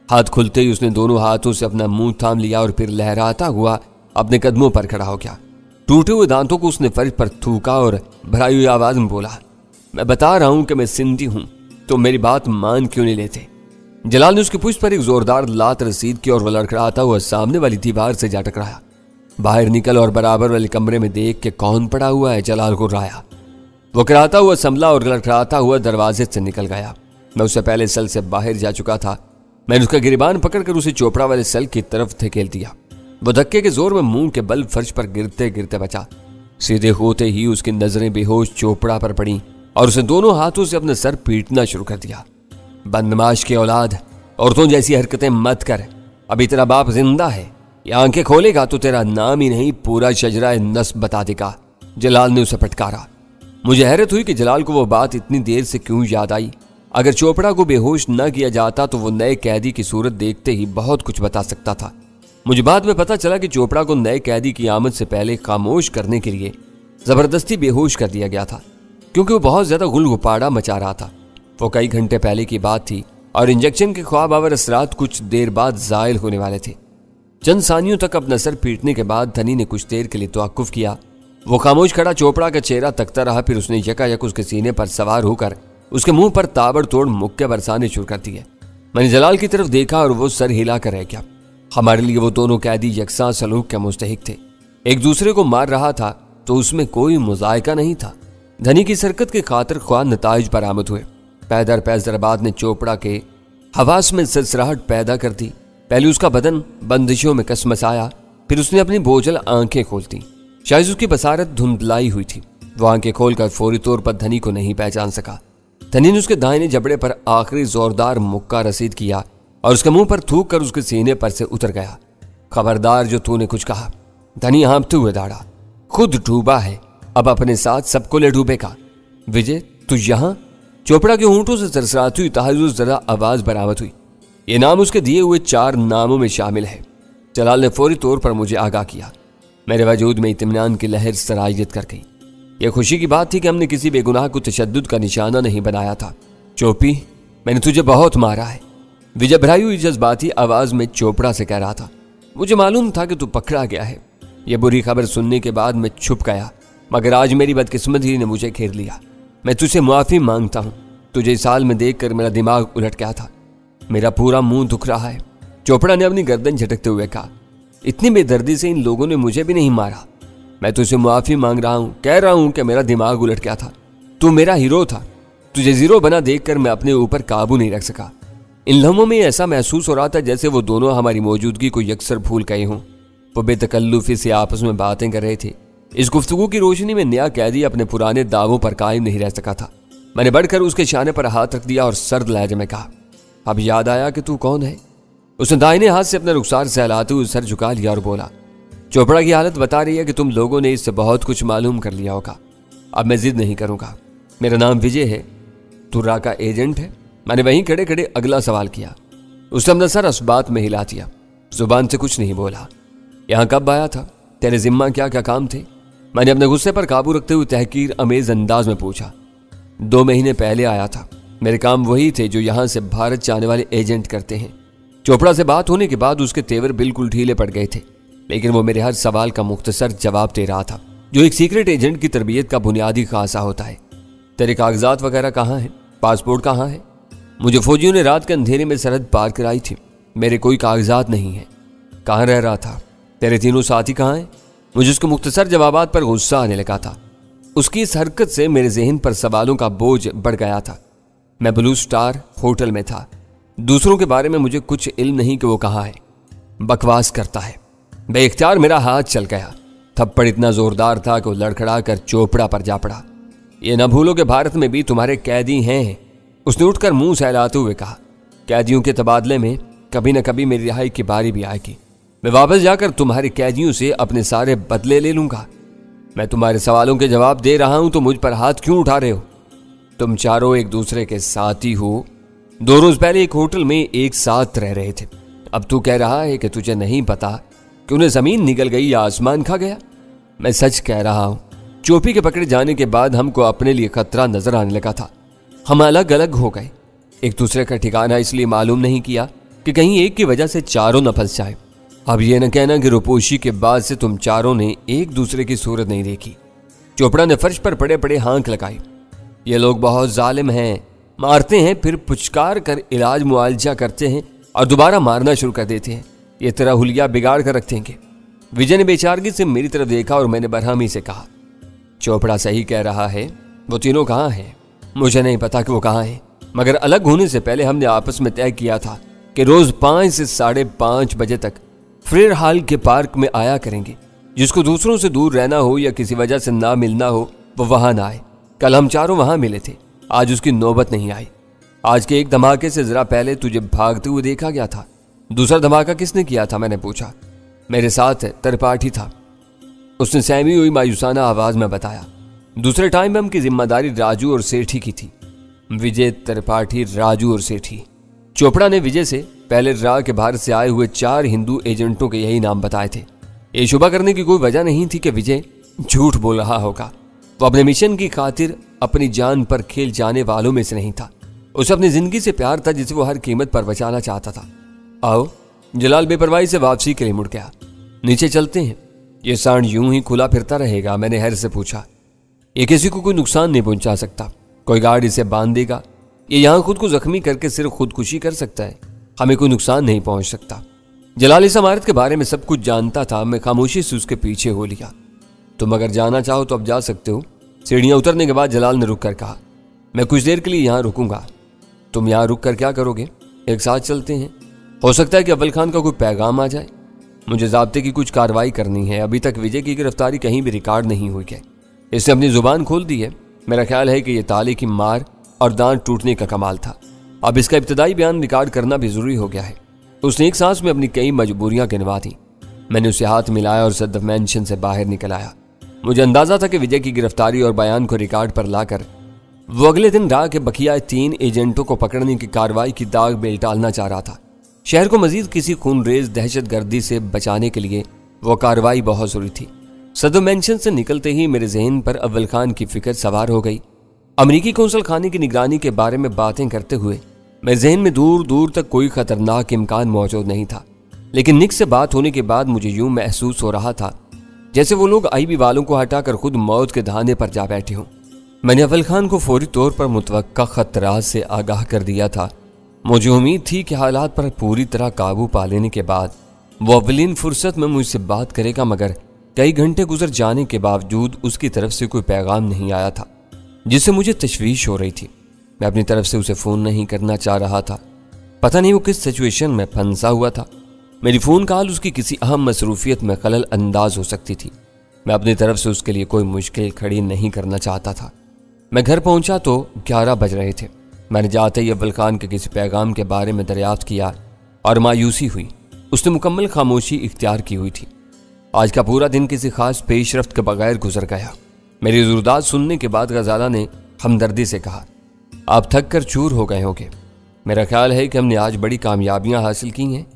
हाथ खुलते ही उसने दोनों हाथों से अपना मुंह थाम लिया और फिर लहराता हुआ अपने कदमों पर खड़ा हो गया। टूटे हुए दांतों को उसने फर्श पर थूका और भराई हुई आवाज में बोला, मैं बता रहा हूं कि मैं सिंधी हूं, तो मेरी बात मान क्यों नहीं लेते? जलाल ने उसकी पुष्ट पर एक जोरदार लात रसीद की और वह लड़खड़ाता हुआ सामने वाली दीवार से जा टकराया। बाहर निकल और बराबर वाले कमरे में देख के कौन पड़ा हुआ है, जलाल को राया। वो कराता हुआ संभला और लड़खड़ाता हुआ दरवाजे से निकल गया। मैं उससे पहले सेल से बाहर जा चुका था। मैंने उसका गिरबान पकड़कर उसे चोपड़ा वाले सेल की तरफ धकेल दिया। वो धक्के के जोर में मुंह के बल फर्श पर गिरते गिरते बचा। सीधे होते ही उसकी नजरें बेहोश चोपड़ा पर पड़ी और उसे दोनों हाथों से अपने सर पीटना शुरू कर दिया। बदमाश की औलाद, औरतों जैसी हरकतें मत कर। अभी तेरा बाप जिंदा है, ये आंखें खोलेगा तो तेरा नाम ही नहीं पूरा शजरा नस्ब बता देगा। जलाल ने उसे फटकारा। मुझे हैरत हुई कि जलाल को वो बात इतनी देर से क्यों याद आई। अगर चोपड़ा को बेहोश न किया जाता तो वो नए कैदी की सूरत देखते ही बहुत कुछ बता सकता था। मुझे बाद में पता चला कि चोपड़ा को नए कैदी की आमद से पहले खामोश करने के लिए जबरदस्ती बेहोश कर दिया गया था, क्योंकि वो बहुत ज्यादा गुलगुपाड़ा मचा रहा था। वो कई घंटे पहले की बात थी और इंजेक्शन के ख्वाब आवर असरात कुछ देर बाद जायल होने वाले थे। चंद सानियों तक अपना सर पीटने के बाद धनी ने कुछ देर के लिए तवक्कुफ किया। वो खामोश खड़ा चोपड़ा का चेहरा तकता रहा। फिर उसने यकायक उसके सीने पर सवार होकर उसके मुंह पर ताबड़तोड़ मुक्के बरसाने शुरू कर दिए। मैंने जलाल की तरफ देखा और वो सर हिला कर रह गया। हमारे लिए वो दोनों कैदी यकसां सलूक के मुस्तहिक थे। एक दूसरे को मार रहा था तो उसमें कोई मुजायका नहीं था। धनी की सरकत के खातिर ख्वाह नताइज बरामद हुए। पैदर पैजराबाद ने चोपड़ा के हवास में ससराहट पैदा कर दी। पहले उसका बदन बंदिशों में कसमसाया, फिर उसने अपनी बोझल आंखें खोलती। शायद उसकी बसारत धुंधलाई हुई थी। वो आंखें खोलकर फौरी तौर पर धनी को नहीं पहचान सका। धनी ने उसके दाहिने जबड़े पर आखिरी जोरदार मुक्का रसीद किया और उसके मुंह पर थूक कर उसके सीने पर से उतर गया। खबरदार जो तूने कुछ कहा। धनी हाँफते हुए दाड़ा। खुद डूबा है, अब अपने साथ सबको ले डूबेगा। विजय, तू यहां? चोपड़ा के होंठों से सरसराती हुई तहज़्ज़ुज़ ज़दा आवाज बरामद हुई। ये नाम उसके दिए हुए 4 नामों में शामिल है। जलाल ने फौरी तौर पर मुझे आगाह किया। मेरे वजूद में इत्मीनान की लहर सरायत कर गई। यह खुशी की बात थी कि हमने किसी बेगुनाह को तशद्दुद का निशाना नहीं बनाया था। चोपी, मैंने तुझे बहुत मारा है, विजय भराई हुई जज्बाती आवाज में चोपड़ा से कह रहा था। मुझे मालूम था कि तू पकड़ा गया है। यह बुरी खबर सुनने के बाद मैं छुप गया, मगर आज मेरी बदकिस्मती ने मुझे घेर लिया। मैं तुझसे मुआफी मांगता हूं। तुझे इस हाल में देखकर मेरा दिमाग उलट गया था। मेरा पूरा मुंह दुख रहा है। चोपड़ा ने अपनी गर्दन झटकते हुए कहा। इतनी बेदर्दी से इन लोगों ने मुझे भी नहीं मारा। मैं तुझसे मुआफी मांग रहा हूं, कह रहा हूं कि मेरा दिमाग उलट गया था। तू मेरा हीरो था। तुझे जीरो बना देखकर मैं अपने ऊपर काबू नहीं रख सका। इन लम्हों में ऐसा महसूस हो रहा था जैसे वो दोनों हमारी मौजूदगी को यकसर भूल गए हों। वो बेतकल्लुफी से आपस में बातें कर रहे थे। इस गुफ्तगू की रोशनी में नया कैदी अपने पुराने दावों पर कायम नहीं रह सका था। मैंने बढ़कर उसके शाने पर हाथ रख दिया और सर्द लहजे में कहा, अब याद आया कि तू कौन है? उसने दाहिने हाथ से अपने रुखसार सहलाते हुए सर झुका लिया और बोला, चोपड़ा की हालत बता रही है कि तुम लोगों ने इससे बहुत कुछ मालूम कर लिया होगा। अब मैं जिद नहीं करूंगा। मेरा नाम विजय है। तू रा का एजेंट है? मैंने वहीं खड़े खड़े अगला सवाल किया। उसने अपना सर असबात में हिला दिया। जुबान से कुछ नहीं बोला। यहां कब आया था? तेरे जिम्मा क्या क्या काम थे? मैंने अपने गुस्से पर काबू रखते हुए तहकीर अमेज अंदाज में पूछा। 2 महीने पहले आया था। मेरे काम वही थे जो यहां से भारत जाने वाले एजेंट करते हैं। चोपड़ा से बात होने के बाद उसके तेवर बिल्कुल ढीले पड़ गए थे, लेकिन वो मेरे हर सवाल का मुख्तसर जवाब दे रहा था, जो एक सीक्रेट एजेंट की तरबियत का बुनियादी खासा होता है। तेरे कागजात वगैरह कहाँ हैं? पासपोर्ट कहाँ है? मुझे फौजियों ने रात के अंधेरे में सरहद पार कराई थी। मेरे कोई कागजात नहीं है। कहाँ रह रहा था? तेरे तीनों साथी कहाँ हैं? मुझे उसके मुख्तसर जवाबात पर गुस्सा आने लगा था। उसकी इस हरकत से मेरे जहन पर सवालों का बोझ बढ़ गया था। मैं ब्लू स्टार होटल में था। दूसरों के बारे में मुझे कुछ इल्म नहीं कि वो कहाँ है। बकवास करता है। बेइख्तियार मेरा हाथ चल गया। थप्पड़ इतना जोरदार था कि वो लड़खड़ा कर चोपड़ा पर जा पड़ा। ये न भूलो कि भारत में भी तुम्हारे कैदी हैं। उसने उठकर मुंह सहलाते हुए कहा, कैदियों के तबादले में कभी न कभी मेरी रिहाई की बारी भी आएगी। मैं वापस जाकर तुम्हारे कैदियों से अपने सारे बदले ले लूंगा। मैं तुम्हारे सवालों के जवाब दे रहा हूं तो मुझ पर हाथ क्यों उठा रहे हो? तुम चारों एक दूसरे के साथी हो। 2 रोज पहले एक होटल में एक साथ रह रहे थे। अब तू कह रहा है कि तुझे नहीं पता कि उन्हें जमीन निकल गई या आसमान खा गया। मैं सच कह रहा हूं। चोपी के पकड़े जाने के बाद हमको अपने लिए खतरा नजर आने लगा था। हम अलग अलग हो गए। एक दूसरे का ठिकाना इसलिए मालूम नहीं किया कि कहीं एक की वजह से चारों न फंस जाए। अब ये न कहना कि रुपोशी के बाद से तुम चारों ने एक दूसरे की सूरत नहीं देखी। चोपड़ा ने फर्श पर पड़े पड़े हाँक लगाई। ये लोग बहुत जालिम हैं, मारते हैं फिर पुचकार कर इलाज मुआवजा करते हैं और दोबारा मारना शुरू कर देते हैं। ये तेरा हुलिया बिगाड़ कर रख देंगे। विजय ने बेचारगी से मेरी तरफ देखा और मैंने बरहमी से कहा, चोपड़ा सही कह रहा है। वो तीनों कहाँ हैं? मुझे नहीं पता कि वो कहाँ हैं, मगर अलग होने से पहले हमने आपस में तय किया था कि रोज 5 से 5:30 बजे तक फ्रेयर हॉल के पार्क में आया करेंगे। जिसको दूसरों से दूर रहना हो या किसी वजह से ना मिलना हो वो वहां ना आए। कल हम चारों वहां मिले थे, आज उसकी नौबत नहीं आई। आज के एक धमाके से जरा पहले तुझे भागते हुए देखा गया था। दूसरा धमाका किसने किया था? मैंने पूछा। मेरे साथ त्रिपाठी था, उसने सहमी हुई मायूसाना आवाज में बताया। दूसरे टाइम बम की जिम्मेदारी राजू और सेठी की थी। विजय, त्रिपाठी, राजू और सेठी। चोपड़ा ने विजय से पहले राह के बाहर से आए हुए 4 हिंदू एजेंटों के यही नाम बताए थे। ये शुबा करने की कोई वजह नहीं थी कि विजय झूठ बोल रहा होगा। वो अपने मिशन की खातिर अपनी जान पर खेल जाने वालों में से नहीं था। उसे अपनी जिंदगी से प्यार था जिसे वो हर कीमत पर बचाना चाहता था। आओ। जलाल बेपरवाही से वापसी के लिए मुड़ गया। नीचे चलते हैं। ये सांड यूं ही खुला फिरता रहेगा? मैंने हैर से पूछा। ये किसी को कोई नुकसान नहीं पहुंचा सकता। कोई गार्ड इसे बांध देगा। ये यहां खुद को जख्मी करके सिर्फ खुदकुशी कर सकता है, हमें कोई नुकसान नहीं पहुंच सकता। जलाल इस इमारत के बारे में सब कुछ जानता था। मैं खामोशी से उसके पीछे हो लिया। तुम अगर जाना चाहो तो अब जा सकते हो। सीढ़ियां उतरने के बाद जलाल ने रुक कर कहा, मैं कुछ देर के लिए यहां रुकूंगा। तुम यहां रुक कर क्या करोगे? एक साथ चलते हैं। हो सकता है कि अव्वल खान का कोई पैगाम आ जाए। मुझे ज़ाब्ते की कुछ कार्रवाई करनी है। अभी तक विजय की गिरफ्तारी कहीं भी रिकॉर्ड नहीं हुई है। इसने अपनी जुबान खोल दी है। मेरा ख्याल है कि यह ताले की मार और दांत टूटने का कमाल था। अब इसका इब्तदाई बयान रिकॉर्ड करना भी जरूरी हो गया है। उसने एक सांस में अपनी कई मजबूरियां गिनवा दी। मैंने उसे हाथ मिलाया और सदफ मैंशन से बाहर निकल आया। मुझे अंदाजा था कि विजय की गिरफ्तारी और बयान को रिकॉर्ड पर लाकर वो अगले दिन राह के बकिया 3 एजेंटों को पकड़ने की कार्रवाई की दाग में डालना चाह रहा था। शहर को मजीद किसी खूनरेज दहशतगर्दी से बचाने के लिए वो कार्रवाई बहुत जरूरी थी। सदर मेंशन से निकलते ही मेरे जहन पर अव्वल खान की फिक्र सवार हो गई। अमरीकी कौंसल खाने की निगरानी के बारे में बातें करते हुए मेरे जहन में दूर दूर तक कोई खतरनाक इम्कान मौजूद नहीं था। लेकिन निक से बात होने के बाद मुझे यूं महसूस हो रहा था जैसे वो लोग आईबी वालों को हटाकर खुद मौत के धाने पर जा बैठे हों। मैंने अव्वल खान को फौरी तौर पर मुतवक्का खतरात से आगाह कर दिया था। मुझे उम्मीद थी कि हालात पर पूरी तरह काबू पा लेने के बाद वो अवलीन फुर्सत में मुझसे बात करेगा, मगर कई घंटे गुजर जाने के बावजूद उसकी तरफ से कोई पैगाम नहीं आया था, जिससे मुझे तशवीश हो रही थी। मैं अपनी तरफ से उसे फ़ोन नहीं करना चाह रहा था। पता नहीं वो किस सिचुएशन में फंसा हुआ था। मेरी फ़ोन कॉल उसकी किसी अहम मसरूफियत में खलल अंदाज हो सकती थी। मैं अपनी तरफ से उसके लिए कोई मुश्किल खड़ी नहीं करना चाहता था। मैं घर पहुंचा तो 11 बज रहे थे। मैंने जाते ही अव्वल खान के किसी पैगाम के बारे में दरियाफ्त किया और मायूसी हुई। उसने मुकम्मल खामोशी इख्तियार की हुई थी। आज का पूरा दिन किसी खास पेशरफ्त के बगैर गुजर गया। मेरी ज़ुर्दात सुनने के बाद गजाला ने हमदर्दी से कहा, आप थक कर चूर हो गए होंगे। मेरा ख्याल है कि हमने आज बड़ी कामयाबियां हासिल की हैं।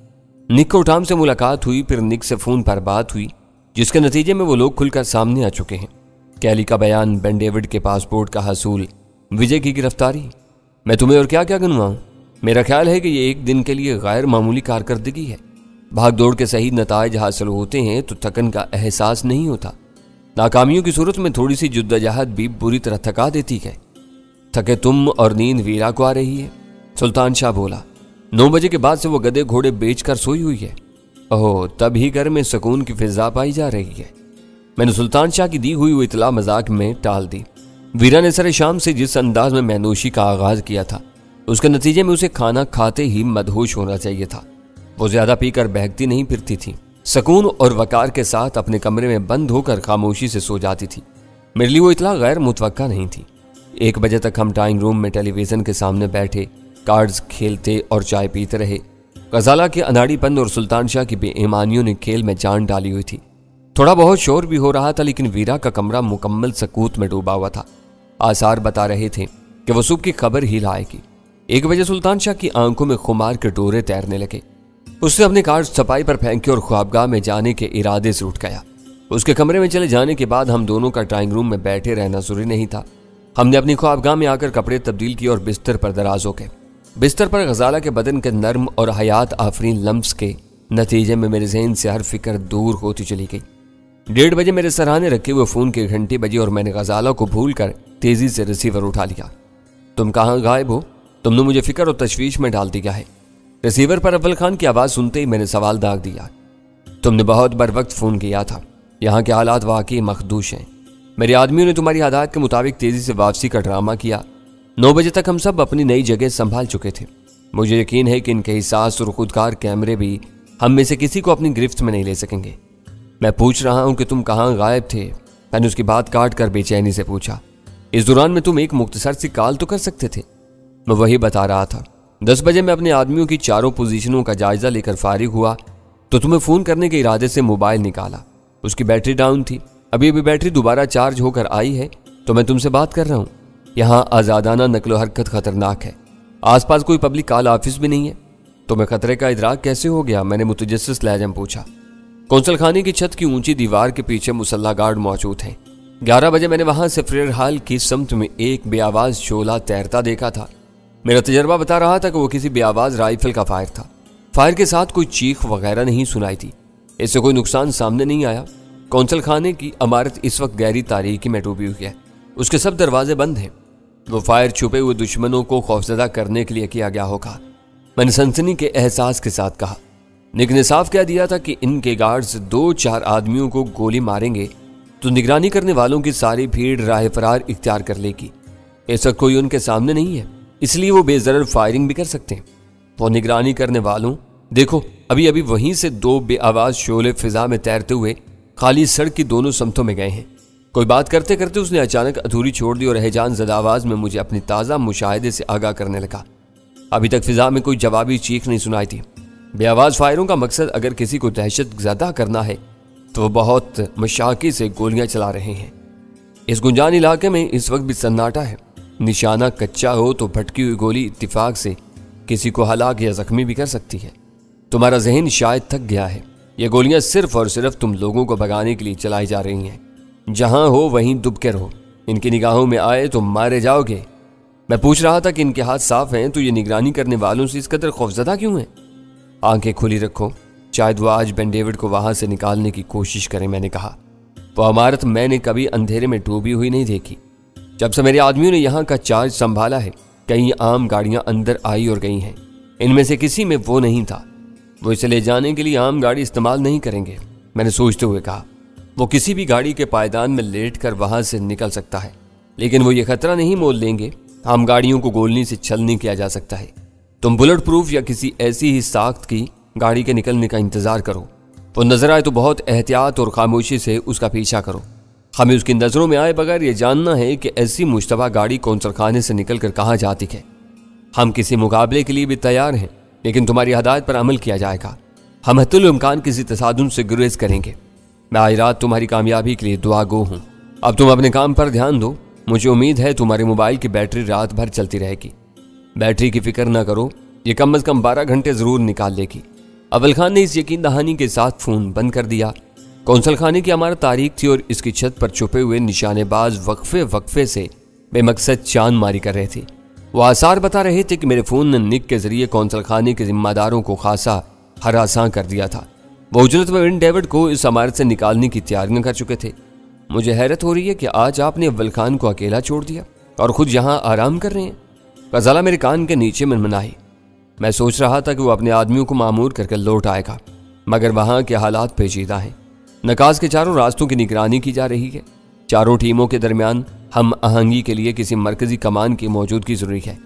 निक को टाम से मुलाकात हुई, फिर निक से फ़ोन पर बात हुई, जिसके नतीजे में वो लोग खुलकर सामने आ चुके हैं। कैली का बयान, बेन डेविड के पासपोर्ट का हासूल, विजय की गिरफ्तारी। मैं तुम्हें और क्या क्या गिनवाऊं? मेरा ख्याल है कि ये एक दिन के लिए गैर मामूली कारकर्दगी है। भाग दौड़ के सही नताइज हासिल होते हैं तो थकन का एहसास नहीं होता। नाकामियों की सूरत में थोड़ी सी जुद्दोजहद भी बुरी तरह थका देती है। थके तुम और नींद वीरा को आ रही है। सुल्तान शाह बोला, 9 बजे के बाद से वो गधे घोड़े बेचकर सोई हुई है। ओह, तब ही घर में सुकून की फिजा पाई जा रही है। मैंने सुल्तान शाह की दी हुई वो इतला मजाक में टाल दी। वीरा ने सरे शाम से जिस अंदाज में मैनोशी का आगाज किया था, उसके नतीजे में उसे खाना खाते ही मदहोश होना चाहिए था। वो ज्यादा पीकर बहकती नहीं फिरती थी। सुकून और वकार के साथ अपने कमरे में बंद होकर खामोशी से सो जाती थी। मेरे लिए वो इतला गैर मुतवक्का नहीं थी। 1 बजे तक हम ड्राइंग रूम में टेलीविजन के सामने बैठे कार्ड्स खेलते और चाय पीते रहे। गजाला के अनाड़ीपन और सुल्तान शाह की बेईमानियों ने खेल में जान डाली हुई थी। थोड़ा बहुत शोर भी हो रहा था, लेकिन वीरा का कमरा मुकम्मल सकूत में डूबा हुआ था। आसार बता रहे थे कि वो सुबह की खबर ही लाएगी। 1 बजे सुल्तान शाह की आंखों में खुमार के डोरे तैरने लगे। उसने अपने कार्ड सफाई पर फेंके और ख्वाबगाह में जाने के इरादे से उठ गया। उसके कमरे में चले जाने के बाद हम दोनों का ड्राइंग रूम में बैठे रहना जरूरी नहीं था। हमने अपनी ख्वाबगाह में आकर कपड़े तब्दील किए और बिस्तर पर दराज हो गए। बिस्तर पर गजाला के बदन के नर्म और हयात आफरीन लम्स के नतीजे में मेरे जहन से हर फिक्र दूर होती चली गई। 1:30 बजे मेरे सराहने रखे हुए फोन की घंटी बजी और मैंने गजाला को भूलकर तेजी से रिसीवर उठा लिया। तुम कहाँ गायब हो? तुमने मुझे फिक्र और तशवीश में डाल दिया है। रिसीवर पर अव्वल खान की आवाज सुनते ही मैंने सवाल दाग दिया। तुमने बहुत बर वक्त फोन किया था। यहाँ के हालात वाकई मखदूश हैं। मेरे आदमियों ने तुम्हारी हदायत के मुताबिक तेजी से वापसी का ड्रामा किया। 9 बजे तक हम सब अपनी नई जगह संभाल चुके थे। मुझे यकीन है कि इनके हिसास और खुदकार कैमरे भी हम में से किसी को अपनी गिरफ्त में नहीं ले सकेंगे। मैं पूछ रहा हूं कि तुम कहाँ गायब थे? मैंने उसकी बात काट कर बेचैनी से पूछा। इस दौरान में तुम एक मुख्तसर सी कॉल तो कर सकते थे। मैं वही बता रहा था। 10 बजे मैं अपने आदमियों की चारों पोजीशनों का जायजा लेकर फारिग हुआ तो तुम्हें फोन करने के इरादे से मोबाइल निकाला। उसकी बैटरी डाउन थी। अभी अभी बैटरी दोबारा चार्ज होकर आई है तो मैं तुमसे बात कर रहा हूँ। यहाँ आज़ादाना नकलो हरकत खतरनाक है। आसपास कोई पब्लिक कॉल ऑफिस भी नहीं है। तुम्हें खतरे का इदराक कैसे हो गया? मैंने मुतजस्सिस लहजे में पूछा। कौंसल खाने की छत की ऊंची दीवार के पीछे मुसल्ला गार्ड मौजूद हैं। 11 बजे मैंने वहां से फ्रेयर हाल की समत में एक बेआवाज शोला तैरता देखा था। मेरा तजर्बा बता रहा था कि वो किसी बेआवाज राइफल का फायर था। फायर के साथ कोई चीख वगैरह नहीं सुनाई थी। इससे कोई नुकसान सामने नहीं आया। कौंसल खाने की इमारत इस वक्त गहरी तारीकी में डूबी हुई है। उसके सब दरवाजे बंद हैं। वो फायर छुपे हुए दुश्मनों को खौफजदा करने के लिए किया गया होगा। मैंने सनसनी के एहसास के साथ कहा। निक ने साफ कह दिया था कि इनके गार्ड्स 2-4 आदमियों को गोली मारेंगे तो निगरानी करने वालों की सारी भीड़ राह फरार इख्तियार कर लेगी। ऐसा कोई उनके सामने नहीं है, इसलिए वो बेजरर फायरिंग भी कर सकते हैं। वो निगरानी करने वालों, देखो अभी अभी वहीं से 2 बेआवाज शोले फिजा में तैरते हुए खाली सड़क की दोनों समतों में गए हैं। कोई बात करते करते उसने अचानक अधूरी छोड़ दी और हैजान ज़दा आवाज में मुझे अपनी ताज़ा मुशाहिदे से आगाह करने लगा। अभी तक फिजा में कोई जवाबी चीख नहीं सुनाई थी। बेआवाज फायरों का मकसद अगर किसी को दहशत ज़दा करना है तो वो बहुत मशाकी से गोलियां चला रहे हैं। इस गुंजान इलाके में इस वक्त भी सन्नाटा है। निशाना कच्चा हो तो भटकी हुई गोली इत्तिफाक से किसी को हलाक या जख्मी भी कर सकती है। तुम्हारा जहन शायद थक गया है। ये गोलियां सिर्फ और सिर्फ तुम लोगों को भगाने के लिए चलाई जा रही हैं। जहां हो वहीं दुब के रहो। इनकी निगाहों में आए तो मारे जाओगे। मैं पूछ रहा था कि इनके हाथ साफ हैं तो ये निगरानी करने वालों से इस कदर खौफजदा क्यों है? आंखें खुली रखो, शायद वो आज बेन डेविड को वहां से निकालने की कोशिश करें। मैंने कहा। वो इमारत मैंने कभी अंधेरे में डूबी हुई नहीं देखी। जब से मेरे आदमियों ने यहाँ का चार्ज संभाला है कई आम गाड़ियां अंदर आई और गई हैं। इनमें से किसी में वो नहीं था। वो इसे ले जाने के लिए आम गाड़ी इस्तेमाल नहीं करेंगे। मैंने सोचते हुए कहा। वो किसी भी गाड़ी के पायदान में लेट कर वहां से निकल सकता है, लेकिन वो ये खतरा नहीं मोल लेंगे। आम गाड़ियों को गोलनी से छल नहीं किया जा सकता है। तुम बुलेट प्रूफ या किसी ऐसी ही साख्त की गाड़ी के निकलने का इंतजार करो। वो नजर आए तो बहुत एहतियात और खामोशी से उसका पीछा करो। हमें उसकी नजरों में आए बगैर ये जानना है कि ऐसी मुश्तबा गाड़ी कौंसल खाने से निकलकर कहाँ जाती है। हम किसी मुकाबले के लिए भी तैयार हैं, लेकिन तुम्हारी हदायत पर अमल किया जाएगा। हम हत्तुल इम्कान किसी तसादुम से गुरेज करेंगे। मैं आज रात तुम्हारी कामयाबी के लिए दुआ गो हूँ। अब तुम अपने काम पर ध्यान दो। मुझे उम्मीद है तुम्हारे मोबाइल की बैटरी रात भर चलती रहेगी। बैटरी की फिक्र न करो, ये कम अज कम 12 घंटे जरूर निकाल लेगी। अव्वल खान ने इस यकीन दहानी के साथ फोन बंद कर दिया। कौंसल खाने की इमारत तारीख थी और इसकी छत पर छुपे हुए निशानेबाज वक्फे वक्फे से बेमकसद चांद मारी कर रहे थे। वो आसार बता रहे थे कि मेरे फोन ने निक के जरिए कौंसल खाने के जिम्मेदारों को खासा हरासां कर दिया था। वो उजरत में बेन डेविड को इस इमारत से निकालने की तैयारियां कर चुके थे। मुझे हैरत हो रही है कि आज आपने अव्वल खान को अकेला छोड़ दिया और खुद यहाँ आराम कर रहे हैं। गजाला मेरे कान के नीचे मनमनाई। मैं सोच रहा था कि वो अपने आदमियों को मामूर करके लौट आएगा, मगर वहाँ के हालात पेचीदा हैं। नकाज के चारों रास्तों की निगरानी की जा रही है। चारों टीमों के दरमियान हम आहंगी के लिए किसी मरकजी कमान की मौजूदगी जरूरी है।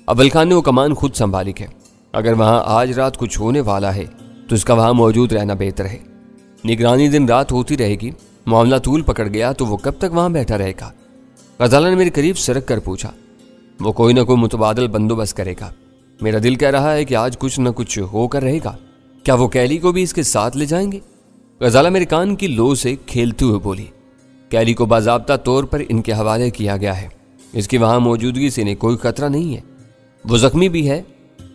अव्वल खान ने वो कमान खुद संभाली है। अगर वहाँ आज रात कुछ होने वाला है तो इसका वहाँ मौजूद रहना बेहतर है। निगरानी दिन रात होती रहेगी। मामला तूल पकड़ गया तो वो कब तक वहाँ बैठा रहेगा? गजाला ने मेरे करीब सरक कर पूछा। वो कोई ना कोई मुतबादल बंदोबस्त करेगा। मेरा दिल कह रहा है कि आज कुछ न कुछ होकर रहेगा। क्या वो कैली को भी इसके साथ ले जाएंगे? गजाला मेरे कान की लो से खेलते हुए बोली। कैली को बाज़ाब्ता तौर पर इनके हवाले किया गया है। इसकी वहां मौजूदगी से इन्हें कोई खतरा नहीं है। वो जख्मी भी है।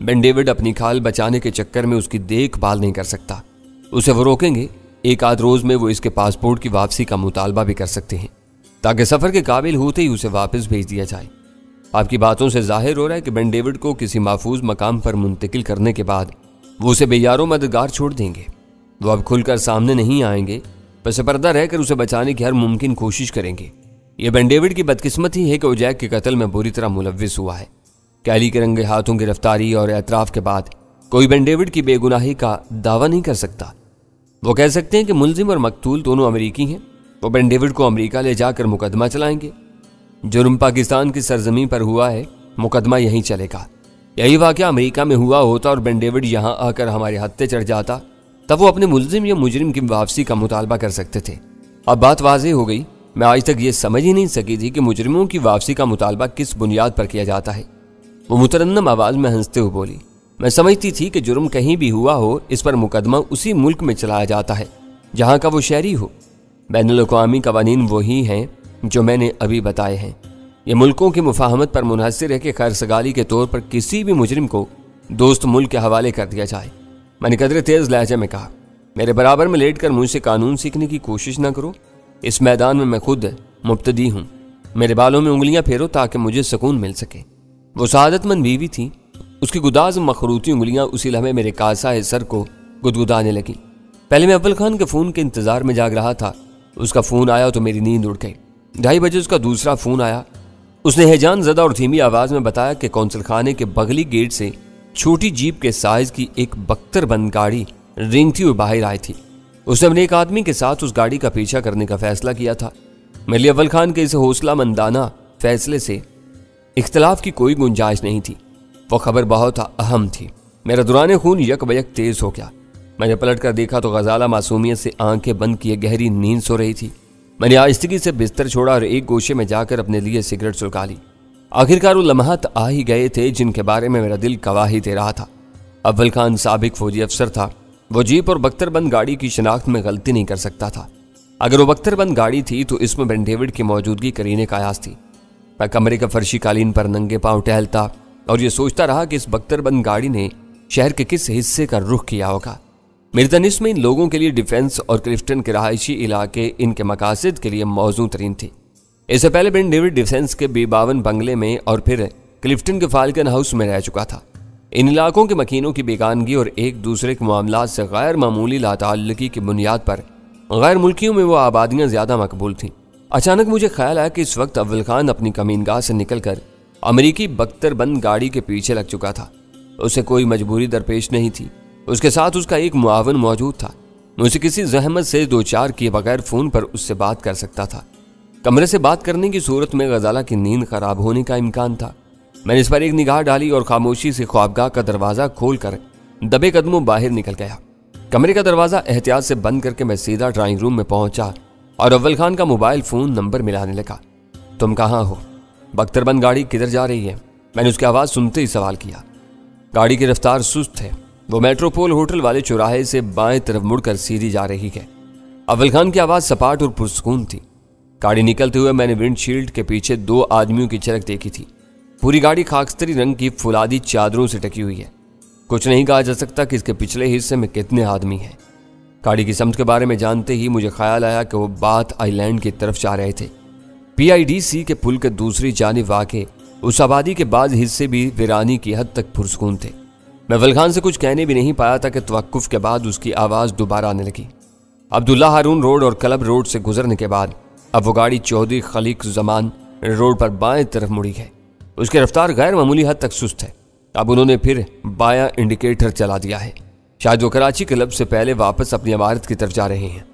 बेन डेविड अपनी खाल बचाने के चक्कर में उसकी देखभाल नहीं कर सकता। उसे वो रोकेंगे। एक आध रोज में वो इसके पासपोर्ट की वापसी का मुतालबा भी कर सकते हैं, ताकि सफर के काबिल होते ही उसे वापस भेज दिया जाए। आपकी बातों से जाहिर हो रहा है कि बेन डेविड को किसी महफूज मकाम पर मुंतकिल करने के बाद वो उसे बेयारो मददगार छोड़ देंगे। वो अब खुलकर सामने नहीं आएंगे, बस पर्दा रहकर उसे बचाने की हर मुमकिन कोशिश करेंगे। ये बेन डेविड की बदकिस्मती है कि वो जैक के कत्ल में बुरी तरह मुलव्विस हुआ है। कैली के रंगे हाथों की गिरफ्तारी और एतराफ़ के बाद कोई बेन डेविड की बेगुनाही का दावा नहीं कर सकता। वो कह सकते हैं कि मुलजिम और मकतूल दोनों अमरीकी हैं। वो बेन डेविड को अमरीका ले जाकर मुकदमा चलाएंगे। जुर्म पाकिस्तान की सरजमीन पर हुआ है, मुकदमा यहीं चलेगा। यही वाक़या अमरीका में हुआ होता और बेन डेविड यहाँ आकर हमारे हत्थे चढ़ जाता, तब वो अपने मुलजिम या मुजरिम की वापसी का मुतालबा कर सकते थे। अब बात वाज़ेह हो गई। मैं आज तक ये समझ ही नहीं सकी थी कि मुजरिमों की वापसी का मुतालबा किस बुनियाद पर किया जाता है। वो मुतरन्नम आवाज़ में हंसते हुए बोली, मैं समझती थी कि जुर्म कहीं भी हुआ हो, इस पर मुकदमा उसी मुल्क में चलाया जाता है जहाँ का वो शहरी हो। बैनुल-अक़वामी कवानीन वही हैं जो मैंने अभी बताए हैं। ये मुल्कों की मुफाहमत पर मुनहसर है कि खैरसगाली के तौर पर किसी भी मुजरिम को दोस्त मुल्क के हवाले कर दिया जाए। मैंने कदरे तेज़ लहजे में कहा, मेरे बराबर में लेट कर मुझसे कानून सीखने की कोशिश ना करो। इस मैदान में मैं खुद मुब्तदी हूँ। मेरे बालों में उंगलियां फेरो ताकि मुझे सुकून मिल सके। वो सआदतमंद बीवी थी। उसकी गुदाज मखरूती उंगलियां उसी लम्हे मेरे कासा सर को गुदगुदाने लगी। पहले मैं अव्वल खान के फ़ोन के इंतज़ार में जाग रहा था। उसका फ़ोन आया तो मेरी नींद उड़ गई। 2:30 बजे उसका दूसरा फ़ोन आया। उसने हैजान ज़दा और धीमी आवाज़ में बताया कि कौंसल खाने के बगली गेट से छोटी जीप के साइज की एक बख्तरबंद गाड़ी रेंगती हुई बाहर आई थी। उसने अपने एक आदमी के साथ उस गाड़ी का पीछा करने का फैसला किया था। मेरे लिए अव्वल खान के इस हौसला मंदाना फैसले से इख्तलाफ की कोई गुंजाइश नहीं थी। वो खबर बहुत अहम थी। मेरा दुराने खून यक बयक तेज हो गया। मैंने पलट कर देखा तो गजाला मासूमियत से आंखें बंद किए गहरी नींद सो रही थी। मैंने आहिस्तगी से बिस्तर छोड़ा और एक गोशे में जाकर अपने लिए सिगरेट सुलगा ली। आखिरकार वो लम्हात आ ही गए थे जिनके बारे में मेरा दिल गवाही दे रहा था। अव्वल खान साबिक फौजी अफसर था। वो जीप और बख्तरबंद गाड़ी की शिनाख्त में गलती नहीं कर सकता था। अगर वो बख्तरबंद गाड़ी थी तो इसमें बेन डेविड की मौजूदगी करीने कायास थी। मैं कमरे का फर्शी कालीन पर नंगे पांव टहलता और ये सोचता रहा कि इस बख्तरबंद गाड़ी ने शहर के किस हिस्से का रुख किया होगा। मेरे तनिस में इन लोगों के लिए डिफेंस और क्लिफ्टन के रहायशी इलाके इनके मकासद के लिए मौजू तरीन थे। इससे पहले बेन डेविड डिफेंस के B52 बंगले में और फिर क्लिफ्टन के फाल्कन हाउस में रह चुका था। इन इलाकों के मकीनों की बेगानगी और एक दूसरे के मामलात से गैर मामूली लाताल्लुकी की बुनियाद पर गैर मुल्कियों में वो आबादियाँ ज़्यादा मकबूल थीं। अचानक मुझे ख्याल आया कि इस वक्त अव्वल खान अपनी कमीनगाह से निकलकर अमरीकी बख्तरबंद गाड़ी के पीछे लग चुका था। उसे कोई मजबूरी दरपेश नहीं थी। उसके साथ उसका एक मुआवन मौजूद था। मुझे किसी जहमत से 2-4 किए बगैर फ़ोन पर उससे बात कर सकता था। कमरे से बात करने की सूरत में गजाला की नींद खराब होने का इम्कान था। मैंने इस पर एक निगाह डाली और खामोशी से ख्वाबगाह का दरवाज़ा खोलकर दबे कदमों बाहर निकल गया। कमरे का दरवाज़ा एहतियात से बंद करके मैं सीधा ड्राइंग रूम में पहुंचा और अव्वल खान का मोबाइल फ़ोन नंबर मिलाने लगा। तुम कहाँ हो? बख्तरबंद गाड़ी किधर जा रही है? मैंने उसकी आवाज़ सुनते ही सवाल किया। गाड़ी की रफ्तार सुस्त है। वो मेट्रोपोल होटल वाले चौराहे से बाएं तरफ मुड़कर सीधी जा रही है। अव्वल खान की आवाज़ सपाट और पुरसकून थी। गाड़ी निकलते हुए मैंने विंडशील्ड के पीछे 2 आदमियों की झलक देखी थी। पूरी गाड़ी खाकस्तरी रंग की फुलादी चादरों से ढकी हुई है। कुछ नहीं कहा जा सकता कि इसके पिछले हिस्से में कितने आदमी हैं। गाड़ी की समत के बारे में जानते ही मुझे ख्याल आया कि वो बाथ आइलैंड की तरफ जा रहे थे। PIDC के पुल के दूसरी जानिब वाक़े उस आबादी के बाद हिस्से भी वीरानी की हद तक पुरसकून थे। मैं अव्वल खान से कुछ कहने भी नहीं पाया था कि तवक्कुफ के बाद उसकी आवाज़ दोबारा आने लगी। अब्दुल्ला हारून रोड और क्लब रोड से गुजरने के बाद अब वो गाड़ी चौधरी खलीक जमान रोड पर बाएं तरफ मुड़ी है। उसकी रफ्तार गैर मामूली हद तक सुस्त है। अब उन्होंने फिर बायां इंडिकेटर चला दिया है। शायद वो कराची क्लब से पहले वापस अपनी इमारत की तरफ जा रहे हैं।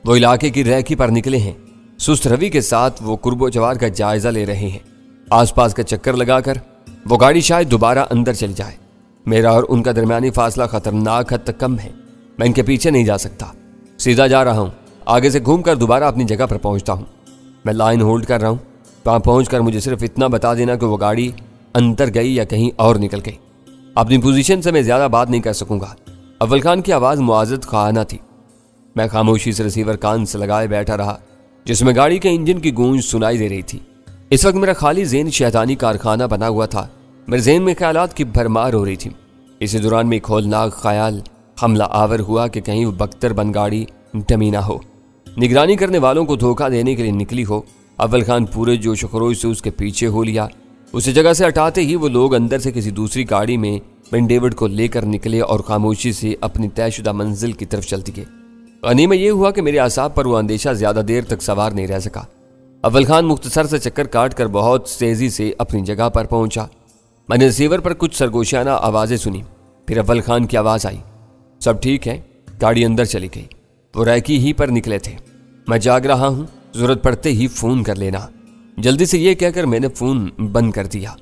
वो इलाके की रैकी पर निकले हैं। सुस्त रवि के साथ वो कुर्बो जवार का जायजा ले रहे हैं। आसपास का चक्कर लगाकर वो गाड़ी शायद दोबारा अंदर चली जाए। मेरा और उनका दरमियानी फासला खतरनाक हद तक कम है। मैं इनके पीछे नहीं जा सकता। सीधा जा रहा हूँ। आगे से घूमकर दोबारा अपनी जगह पर पहुँचता हूँ। मैं लाइन होल्ड कर रहा हूँ। वहाँ पहुँचकर मुझे सिर्फ इतना बता देना कि वो गाड़ी अंदर गई या कहीं और निकल गई। अपनी पोजीशन से मैं ज़्यादा बात नहीं कर सकूँगा। अव्वल खान की आवाज़ मुआज़त खाना थी। मैं खामोशी से रिसीवर कान से लगाए बैठा रहा जिसमें गाड़ी के इंजन की गूंज सुनाई दे रही थी। इस वक्त मेरा खाली ज़हन शैतानी कारखाना बना हुआ था। मेरे ज़हन में ख्यालात की भरमार हो रही थी। इसी दौरान में एक हौलनाक ख्याल हमला आवर हुआ कि कहीं वो बख्तरबंद गाड़ी डमी ना हो, निगरानी करने वालों को धोखा देने के लिए निकली हो। अव्वल खान पूरे जोश खरोश से उसके पीछे हो लिया। उसी जगह से हटाते ही वो लोग अंदर से किसी दूसरी गाड़ी में बिन डेविड को लेकर निकले और खामोशी से अपनी तयशुदा मंजिल की तरफ चलती गए। गनी में यह हुआ कि मेरे आसाब पर वो अंदेशा ज्यादा देर तक सवार नहीं रह सका। अव्वल खान मुख्तसर से चक्कर काट कर बहुत तेजी से अपनी जगह पर पहुंचा। मैंने रिसीवर पर कुछ सरगोशियाना आवाजें सुनी। फिर अव्वल खान की आवाज आई, सब ठीक है। गाड़ी अंदर चली गई। वो रैकी ही पर निकले थे। मैं जाग रहा हूं, जरूरत पड़ते ही फोन कर लेना। जल्दी से ये कहकर मैंने फोन बंद कर दिया।